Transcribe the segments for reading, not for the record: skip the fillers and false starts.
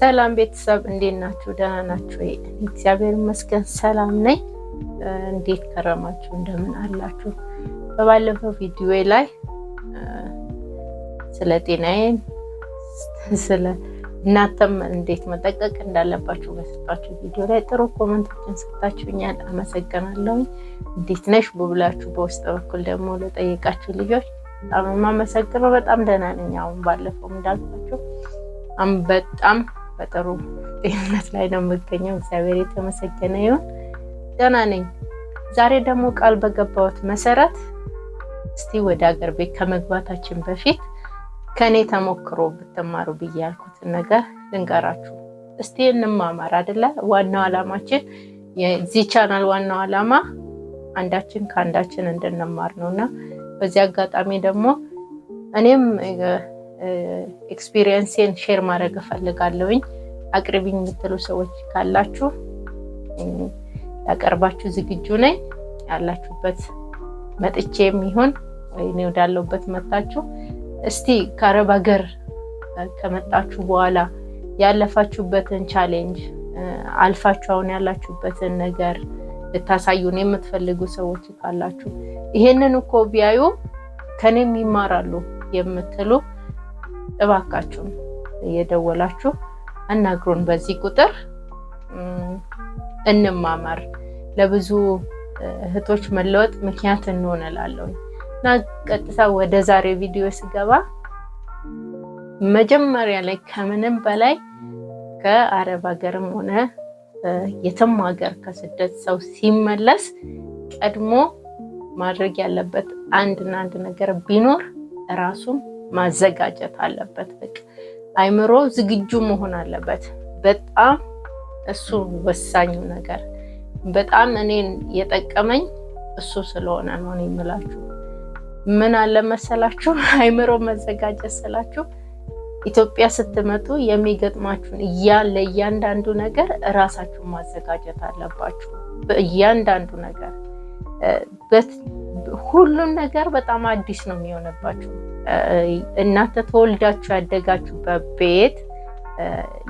ሰላም ቤተሰብ እንዴት ናችሁ? ደህና ናችሁ? እግዚአብሔር ይመስገን ሰላም ነኝ። እንዴት ከረማችሁ? እንደምን አላችሁ? በባለፈው ቪዲዮ ላይ ስለ ጤናዬ ስለ እናንተም እንዴት መጠቀቅ እንዳለባችሁ በሰጣችሁ ቪዲዮ ላይ ጥሩ ኮሜንቶችን ሰጣችሁኛል። አመሰግናለሁ። እንዴት ነሽ ብላችሁ በውስጥ በኩል ደግሞ ለጠየቃችሁ ልጆች በጣም ማመሰግነው። በጣም ደህና ነኝ። አሁን ባለፈው እንዳልኳችሁ በጣም በጥሩ ጤንነት ላይ ነው የምገኘው። እግዚአብሔር የተመሰገነ ይሁን። ደህና ነኝ። ዛሬ ደግሞ ቃል በገባሁት መሰረት እስቲ ወደ ሀገር ቤት ከመግባታችን በፊት ከኔ ተሞክሮ ብትማሩ ብዬ ያልኩትን ነገር ልንገራችሁ። እስቲ እንማማር አይደለ? ዋናው ዓላማችን የዚህ ቻናል ዋናው ዓላማ አንዳችን ከአንዳችን እንድንማር ነውና በዚህ አጋጣሚ ደግሞ እኔም ኤክስፒሪየንሴን ሼር ማድረግ እፈልጋለሁኝ። አቅርቢኝ የምትሉ ሰዎች ካላችሁ ያቀርባችሁ ዝግጁ ነኝ። ያላችሁበት መጥቼም ይሁን ወይ ነው ወዳለሁበት መጣችሁ እስቲ ከአረብ ሀገር ከመጣችሁ በኋላ ያለፋችሁበትን ቻሌንጅ አልፋችሁ አሁን ያላችሁበትን ነገር ልታሳዩን የምትፈልጉ ሰዎች ካላችሁ ይሄንን እኮ ቢያዩ ከኔም ይማራሉ የምትሉ እባካችሁ እየደወላችሁ አናግሩን። በዚህ ቁጥር እንማማር፣ ለብዙ እህቶች መለወጥ ምክንያት እንሆናለን። እና ቀጥታ ወደ ዛሬ ቪዲዮ ስገባ መጀመሪያ ላይ ከምንም በላይ ከአረብ ሀገርም ሆነ የትም ሀገር ከስደት ሰው ሲመለስ ቀድሞ ማድረግ ያለበት አንድ ነገር ቢኖር ራሱን ማዘጋጀት አለበት። በቃ አይምሮ ዝግጁ መሆን አለበት። በጣም እሱ ወሳኙ ነገር በጣም እኔን የጠቀመኝ እሱ ስለሆነ ነው የምላችሁ። ምን አለ መሰላችሁ? አይምሮ መዘጋጀት ስላችሁ ኢትዮጵያ ስትመጡ የሚገጥማችሁን ለእያንዳንዱ ነገር ራሳችሁ ማዘጋጀት አለባችሁ። በእያንዳንዱ ነገር ሁሉም ነገር በጣም አዲስ ነው የሚሆንባችሁ። እናንተ ተወልዳችሁ ያደጋችሁበት ቤት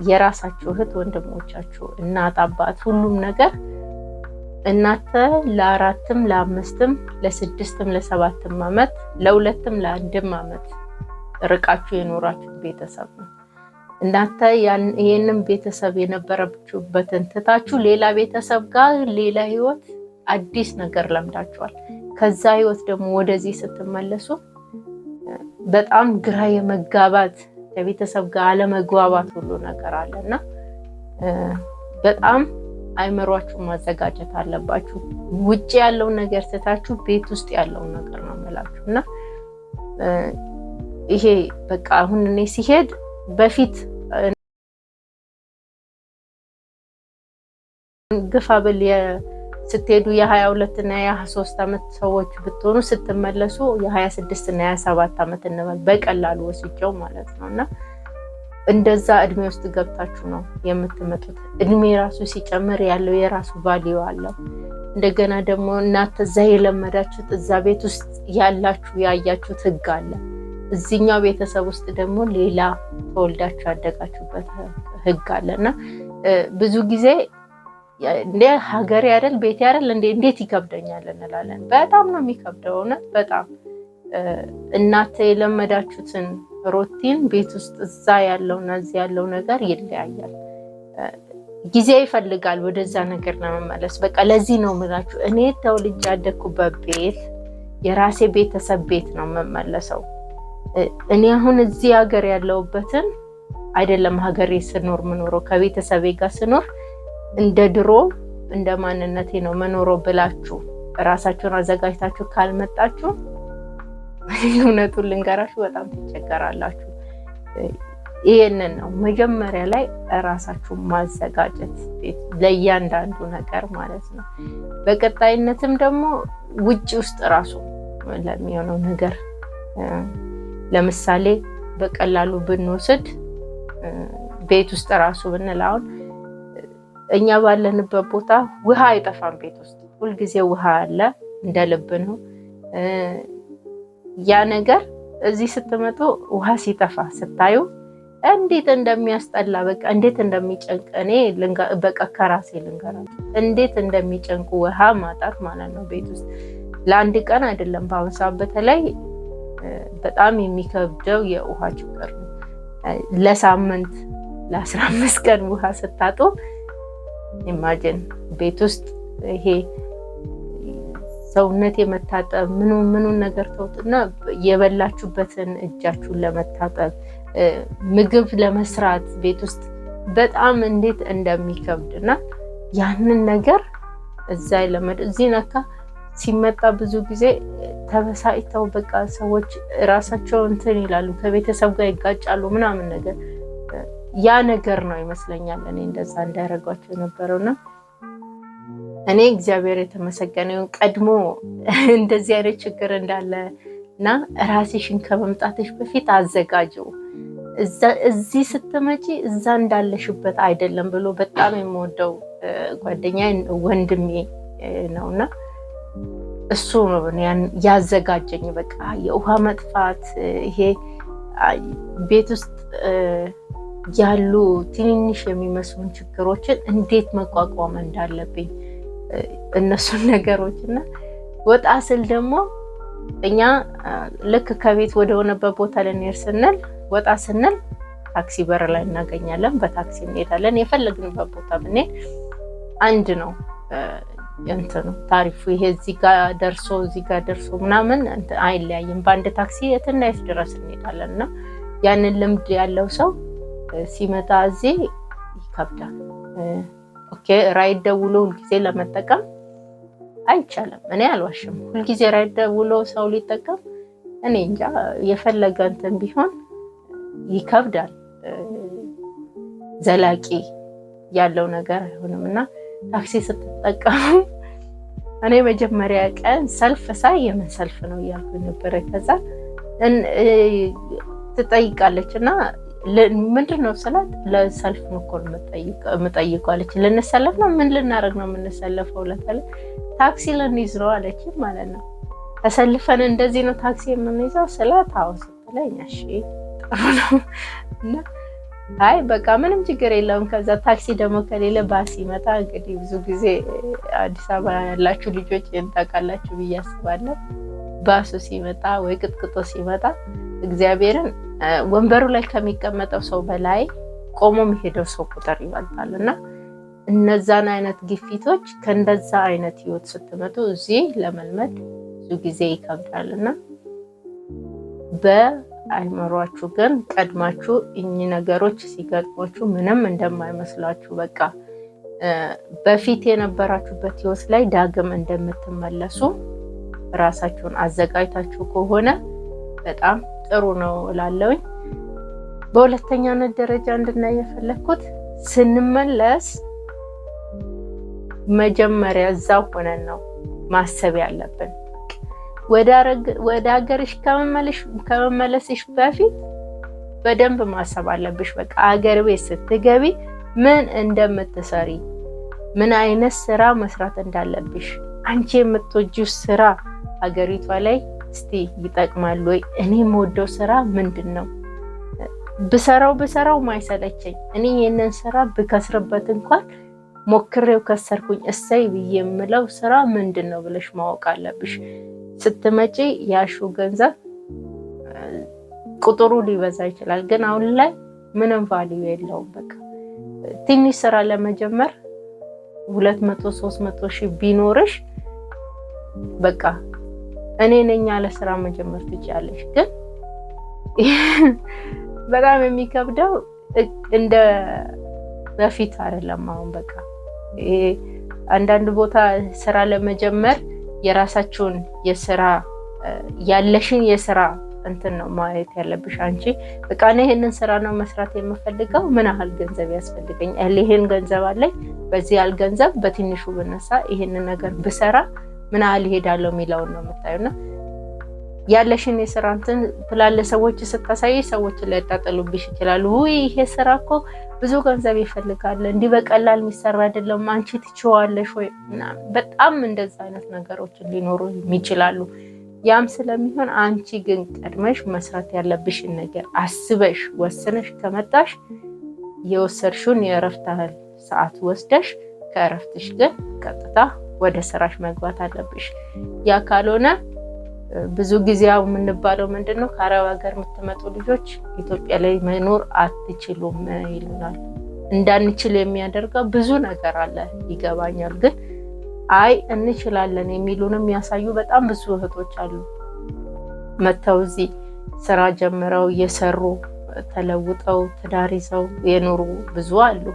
የራሳችሁ እህት ወንድሞቻችሁ፣ እናት አባት፣ ሁሉም ነገር እናንተ ለአራትም ለአምስትም ለስድስትም ለሰባትም ዓመት ለሁለትም ለአንድም ዓመት ርቃችሁ የኖራችሁ ቤተሰብ ነው። እናንተ ይሄንን ቤተሰብ የነበራችሁበትን ትታችሁ ሌላ ቤተሰብ ጋር ሌላ ህይወት አዲስ ነገር ለምዳችኋል። ከዛ ህይወት ደግሞ ወደዚህ ስትመለሱ በጣም ግራ የመጋባት ከቤተሰብ ጋር አለመግባባት ሁሉ ነገር አለና በጣም አይምሯችሁን ማዘጋጀት አለባችሁ። ውጪ ያለው ነገር ትታችሁ ቤት ውስጥ ያለው ነገር ነው የምላችሁና ይሄ በቃ አሁን እኔ ሲሄድ በፊት ግፋብል ስትሄዱ የ22 እና የ23 ዓመት ሰዎች ብትሆኑ ስትመለሱ የ26 እና የ27 ዓመት እንበል በቀላሉ ወስጄው ማለት ነውና እንደዛ እድሜ ውስጥ ገብታችሁ ነው የምትመጡት። እድሜ ራሱ ሲጨምር ያለው የራሱ ቫልዩ አለው። እንደገና ደግሞ እናንተ እዛ የለመዳችሁት እዛ ቤት ውስጥ ያላችሁ ያያችሁት ህግ አለ። እዚህኛው ቤተሰብ ውስጥ ደግሞ ሌላ ተወልዳችሁ ያደጋችሁበት ህግ አለና ብዙ ጊዜ እንደ ሀገር አይደል ቤት አይደል እንዴት ይከብደኛል እንላለን። በጣም ነው የሚከብደው። እውነት በጣም እናንተ የለመዳችሁትን ሩቲን ቤት ውስጥ እዛ ያለውና እዚህ ያለው ነገር ይለያያል። ጊዜ ይፈልጋል ወደዛ ነገር ለመመለስ። በቃ ለዚህ ነው የምላችሁ እኔ ተወልጄ ያደኩበት ቤት የራሴ ቤተሰብ ቤት ነው የምመለሰው። እኔ አሁን እዚህ ሀገር ያለውበትን አይደለም ሀገሬ ስኖር ምኖረው ከቤተሰቤ ጋር ስኖር እንደ ድሮ እንደ ማንነቴ ነው መኖረው ብላችሁ ራሳችሁን አዘጋጅታችሁ ካልመጣችሁ እውነቱን ልንገራችሁ በጣም ትቸገራላችሁ። ይሄንን ነው መጀመሪያ ላይ ራሳችሁ ማዘጋጀት ለእያንዳንዱ ነገር ማለት ነው። በቀጣይነትም ደግሞ ውጪ ውስጥ ራሱ ለሚሆነው ነገር ለምሳሌ በቀላሉ ብንወስድ ቤት ውስጥ ራሱ ብንላውን እኛ ባለንበት ቦታ ውሃ አይጠፋም። ቤት ውስጥ ሁልጊዜ ውሃ አለ፣ እንደ ልብ ነው። ያ ነገር እዚህ ስትመጡ ውሃ ሲጠፋ ስታዩ እንዴት እንደሚያስጠላ በቃ እንዴት እንደሚጨንቅ እኔ በቃ ከራሴ ልንገራችሁ እንዴት እንደሚጨንቁ ውሃ ማጣት ማለት ነው ቤት ውስጥ ለአንድ ቀን አይደለም በአሁን ሰዓት በተለይ በጣም የሚከብደው የውሃ ችግር ነው ለሳምንት ለ15 ቀን ውሃ ስታጡ ኢማጂን ቤት ውስጥ ይሄ ሰውነት የመታጠብ ምኑ ነገር ተውትና የበላችሁበትን እጃችሁን ለመታጠብ ምግብ ለመስራት ቤት ውስጥ በጣም እንዴት እንደሚከብድና ያንን ነገር እዚህ ነካ ሲመጣ ብዙ ጊዜ ተበሳጭተው በቃ ሰዎች ራሳቸው እንትን ይላሉ ከቤተሰብ ጋር ይጋጫሉ ምናምን ነገር ያ ነገር ነው ይመስለኛል እኔ እንደዛ እንዳያረጋቸው ነበርና እኔ እግዚአብሔር የተመሰገነው ቀድሞ እንደዚህ አይነት ችግር እንዳለና ራስሽን ከመምጣትሽ በፊት አዘጋጀው እዚህ ስትመጪ እዛ እንዳለሽበት አይደለም ብሎ በጣም የምወደው ጓደኛዬ ወንድሜ ነውና እሱ ነው ያዘጋጀኝ በቃ የውሃ መጥፋት ይሄ ቤት ውስጥ ያሉ ትንንሽ የሚመስሉ ችግሮችን እንዴት መቋቋም እንዳለብኝ እነሱን ነገሮችና ወጣ ስል ደግሞ እኛ ልክ ከቤት ወደ ሆነበት ቦታ ልንሄድ ስንል ወጣ ስንል ታክሲ በር ላይ እናገኛለን በታክሲ እንሄዳለን የፈለግንበት ቦታ ብንሄድ አንድ ነው እንትኑ ታሪፉ ይሄ እዚህ ጋር ደርሶ ምናምን አይለያይም በአንድ ታክሲ የትና የት ድረስ እንሄዳለንና ያንን ልምድ ያለው ሰው ሲመጣ እዚህ ይከብዳል ኦኬ ራይድ ደውሎ ሁልጊዜ ለመጠቀም አይቻልም እኔ አልዋሽም ሁልጊዜ ራይድ ደውሎ ሰው ሊጠቀም እኔ እንጃ የፈለገ እንትን ቢሆን ይከብዳል ዘላቂ ያለው ነገር አይሆንምና ታክሲ ስትጠቀሙ እኔ መጀመሪያ ቀን ሰልፍ ሳይ የምን ሰልፍ ነው ያልኩ ነበር ከዛ ትጠይቃለችና ምንድነው ሰላት ለሰልፍ መኮር መጠይቃለች ለነሰለፍ ነው ምን ልናረግ ነው የምንሰለፈው ለታለ ታክሲ ለንይዝ ነው አለች ማለት ነው ተሰልፈን እንደዚህ ነው ታክሲ የምንይዘው ሰላት አውስተለኝ እሺ ጥሩ ነው እና አይ በቃ ምንም ችግር የለውም ከዛ ታክሲ ደግሞ ከሌለ ባስ ይመጣ እንግዲህ ብዙ ጊዜ አዲስ አበባ ያላችሁ ልጆች እንታቃላችሁ ብያስባለሁ ባሱ ሲመጣ ወይ ቅጥቅጦ ሲመጣ እግዚአብሔርን ወንበሩ ላይ ከሚቀመጠው ሰው በላይ ቆሞ የሚሄደው ሰው ቁጥር ይበልጣልና እነዛን አይነት ግፊቶች ከእንደዛ አይነት ህይወት ስትመጡ እዚህ ለመልመድ ብዙ ጊዜ ይከብዳልና በአይምሯችሁ ግን ቀድማችሁ እኚህ ነገሮች ሲገጥሟችሁ ምንም እንደማይመስላችሁ በቃ በፊት የነበራችሁበት ህይወት ላይ ዳግም እንደምትመለሱ ራሳችሁን አዘጋጅታችሁ ከሆነ በጣም ጥሩ ነው እላለሁኝ በሁለተኛነት ደረጃ እንድናይ የፈለኩት ስንመለስ መጀመሪያ እዛው ሆነን ነው ማሰብ ያለብን ወደ ሀገርሽ ከመመለስሽ በፊት በደንብ ማሰብ አለብሽ በቃ ሀገር ቤት ስትገቢ ምን እንደምትሰሪ ምን አይነት ስራ መስራት እንዳለብሽ አንቺ የምትወጂው ስራ ሀገሪቷ ላይ እስቲ ይጠቅማል ወይ እኔ የምወደው ስራ ምንድነው ብሰራው ማይሰለቸኝ እኔ የነን ስራ ብከስርበት እንኳን ሞክሬው ከሰርኩኝ እሰይ ብዬምለው ስራ ምንድነው ብለሽ ማወቅ አለብሽ ስትመጪ ያሹ ገንዘብ ቁጥሩ ሊበዛ ይችላል ግን አሁን ላይ ምንም ቫልዩ የለውም በቃ ትንሽ ስራ ለመጀመር 200 300 ሺህ ቢኖርሽ በቃ እኔ ነኝ ያለ ስራ መጀመር ትችያለሽ ግን በጣም የሚከብደው እንደ በፊት አይደለም አሁን በቃ አንዳንድ ቦታ ስራ ለመጀመር የራሳችሁን የስራ ያለሽን የስራ እንትን ነው ማየት ያለብሽ አንቺ በቃ እኔ ይሄንን ስራ ነው መስራት የምፈልገው ምን ያህል ገንዘብ ያስፈልገኛል ይሄን ገንዘብ አለኝ በዚህ ያህል ገንዘብ በትንሹ ብነሳ ይሄንን ነገር ብሰራ ምን ያህል ይሄዳለው የሚለው ነው የምታዩና ያለሽን የስራ እንትን ትላለ ሰዎች ስታሳይ ሰዎች ሊያጣጥሉብሽ ይችላሉ ወይ ይሄ ስራ እኮ ብዙ ገንዘብ ይፈልጋል እንዲህ በቀላል የሚሰራ አይደለም አንቺ ትችዋለሽ ወይ በጣም እንደዛ አይነት ነገሮች ሊኖሩ ይችላሉ ያም ስለሚሆን አንቺ ግን ቀድመሽ መስራት ያለብሽን ነገር አስበሽ ወስነሽ ከመጣሽ የወሰድሽውን የእረፍት ሰዓት ወስደሽ ከእረፍትሽ ግን ቀጥታ ወደ ስራሽ መግባት አለብሽ። ያ ካልሆነ ብዙ ጊዜ የምንባለው ምንድነው ከአረብ ሀገር የምትመጡ ልጆች ኢትዮጵያ ላይ መኖር አትችሉም ይሉናል። እንዳንችል የሚያደርገው ብዙ ነገር አለ ይገባኛል። ግን አይ እንችላለን የሚሉንም ያሳዩ በጣም ብዙ እህቶች አሉ። መተው እዚህ ስራ ጀምረው እየሰሩ ተለውጠው ትዳር ይዘው የኖሩ ብዙ አሉ።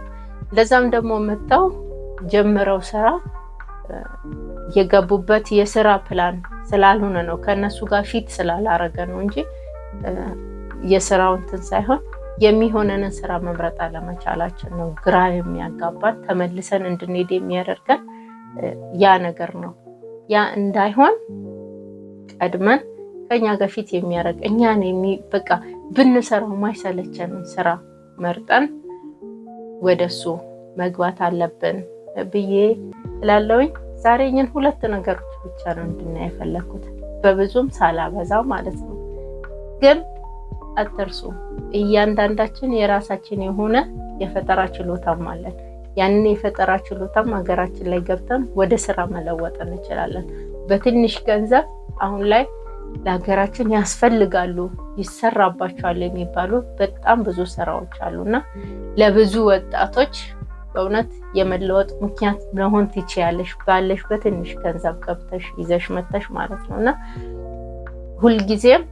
ለዛም ደግሞ መተው ጀምረው ስራ የገቡበት የስራ ፕላን ስላልሆነ ነው ከነሱ ጋር ፊት ስላላረገ ነው እንጂ የስራውን እንትን ሳይሆን የሚሆነንን ስራ መምረጥ አለመቻላችን ነው ግራ የሚያጋባን ተመልሰን እንድንሄድ የሚያደርገን ያ ነገር ነው። ያ እንዳይሆን ቀድመን ከኛ ጋር ፊት የሚያደርግ እኛን በቃ ብንሰራው ማይሰለቸንን ስራ መርጠን ወደሱ መግባት አለብን ብዬ እላለሁኝ። ዛሬ እኛን ሁለት ነገሮች ብቻ ነው እንድናይ የፈለኩት በብዙም ሳላበዛ ማለት ነው። ግን አትርሱ እያንዳንዳችን የራሳችን የሆነ የፈጠራ ችሎታም አለን። ያንን የፈጠራ ችሎታም ሀገራችን ላይ ገብተን ወደ ስራ መለወጥ እንችላለን። በትንሽ ገንዘብ አሁን ላይ ለሀገራችን ያስፈልጋሉ ይሰራባቸዋል የሚባሉ በጣም ብዙ ስራዎች አሉና ለብዙ ወጣቶች በእውነት የመለወጥ ምክንያት መሆን ትችያለሽ ባለሽ በትንሽ ገንዘብ ገብተሽ ይዘሽ መተሽ ማለት ነውና ሁልጊዜም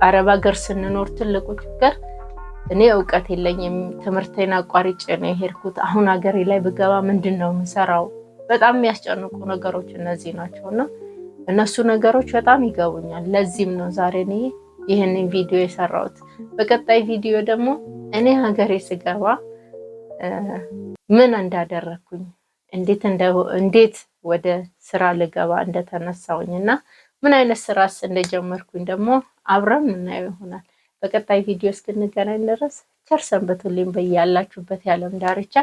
አረብ ሀገር ስንኖር ትልቁ ችግር እኔ ዕውቀት የለኝም ትምህርቴን አቋርጬ ነው የሄድኩት አሁን ሀገሬ ላይ ብገባ ምንድነው የምሰራው በጣም የሚያስጨንቁ ነገሮች እነዚህ ናቸውና እነሱ ነገሮች በጣም ይገቡኛል። ለዚህም ነው ዛሬ እኔ ይሄንን ቪዲዮ የሰራሁት። በቀጣይ ቪዲዮ ደግሞ እኔ ሀገሬ ስገባ ምን እንዳደረኩኝ እንዴት ወደ ስራ ልገባ እንደተነሳውኝና ምን አይነት ስራስ እንደጀመርኩኝ ደግሞ አብረን እናየው ይሆናል። በቀጣይ ቪዲዮ እስክንገናኝ ድረስ ቸር ሰንብቱልኝ። በያላችሁበት የዓለም ዳርቻ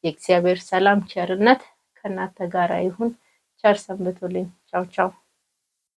የእግዚአብሔር ሰላም ቸርነት ከእናንተ ጋር ይሁን። ቸር ሰንብቱልኝ። ቻው ቻው።